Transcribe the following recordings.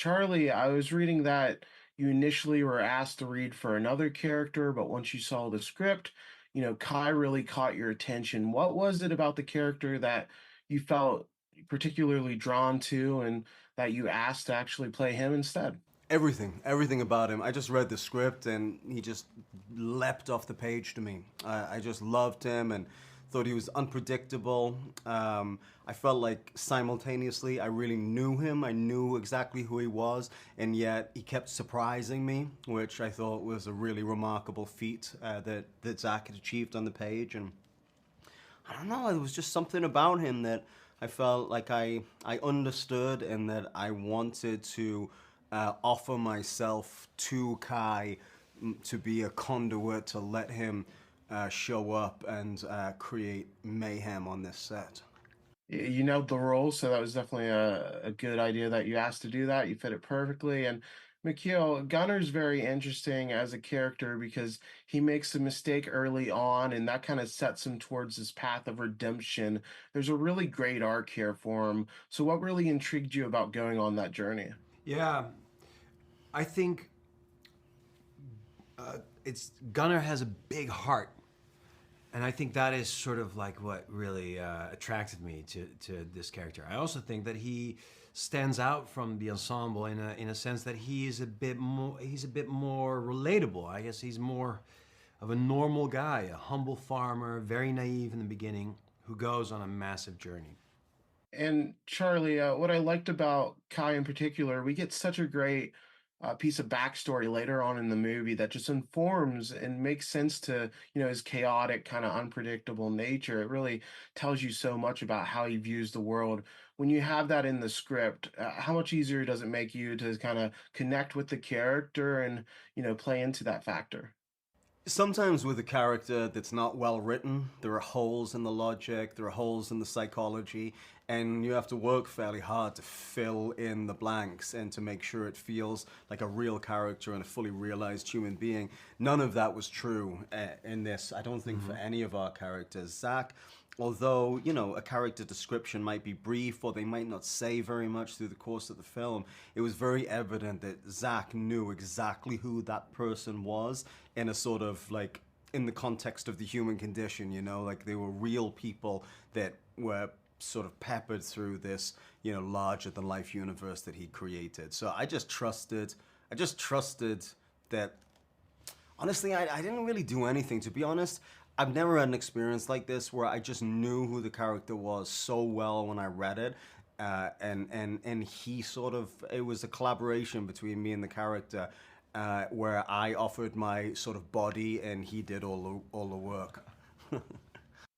Charlie, I was reading that you initially were asked to read for another character, but once you saw the script, Kai really caught your attention. What was it about the character that you felt particularly drawn to and that you asked to actually play him instead? Everything about him. I just read the script and he just leapt off the page to me. I just loved him and thought he was unpredictable. I felt like simultaneously I really knew him. I knew exactly who he was, and yet he kept surprising me, which I thought was a really remarkable feat that Zack had achieved on the page. And I don't know, there was just something about him that I felt like I understood and that I wanted to offer myself to Kai to be a conduit to let him show up and create mayhem on this set. You nailed the role, so that was definitely a good idea that you asked to do that. You fit it perfectly. And Michiel, Gunner's very interesting as a character because he makes a mistake early on, and that kind of sets him towards his path of redemption. There's a really great arc here for him. So, what really intrigued you about going on that journey? Yeah, I think it's Gunnar has a big heart, and I think that is sort of like what really attracted me to this character. I also think that he stands out from the ensemble in a sense that he's a bit more relatable. I guess he's more of a normal guy, a humble farmer, very naive in the beginning, who goes on a massive journey. And Charlie, what I liked about Kai in particular, we get such a great piece of backstory later on in the movie that just informs and makes sense to, his chaotic, kind of unpredictable nature. It really tells you so much about how he views the world. When you have that in the script, how much easier does it make you to kind of connect with the character and, play into that factor? Sometimes with a character that's not well written, there are holes in the logic, there are holes in the psychology, and you have to work fairly hard to fill in the blanks and to make sure it feels like a real character and a fully realized human being. None of that was true in this, I don't think, for any of our characters. Zack, although, a character description might be brief or they might not say very much through the course of the film, it was very evident that Zack knew exactly who that person was in a sort of like, in the context of the human condition, like they were real people that were sort of peppered through this, larger than life universe that he created. So I just trusted that. Honestly, I didn't really do anything. To be honest, I've never had an experience like this where I just knew who the character was so well when I read it. And he sort of, it was a collaboration between me and the character where I offered my sort of body and he did all the work.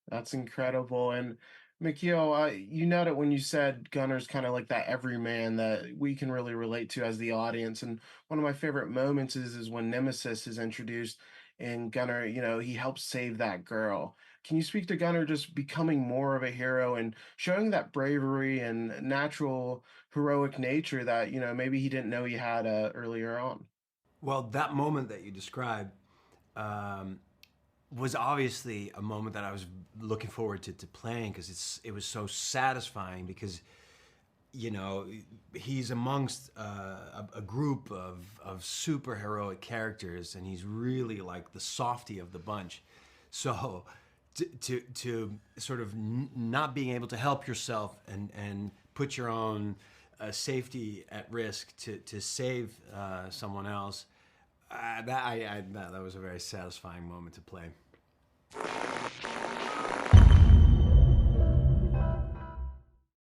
That's incredible. And Mikio, you noted when you said Gunner's kind of like that everyman that we can really relate to as the audience. And one of my favorite moments is when Nemesis is introduced and Gunner, he helps save that girl. Can you speak to Gunner just becoming more of a hero and showing that bravery and natural heroic nature that, maybe he didn't know he had earlier on? Well, that moment that you described um, was obviously a moment that I was looking forward to playing because it was so satisfying because you know he's amongst a group of super heroic characters and he's really like the softy of the bunch. So to sort of not being able to help yourself and put your own safety at risk to save someone else, that was a very satisfying moment to play.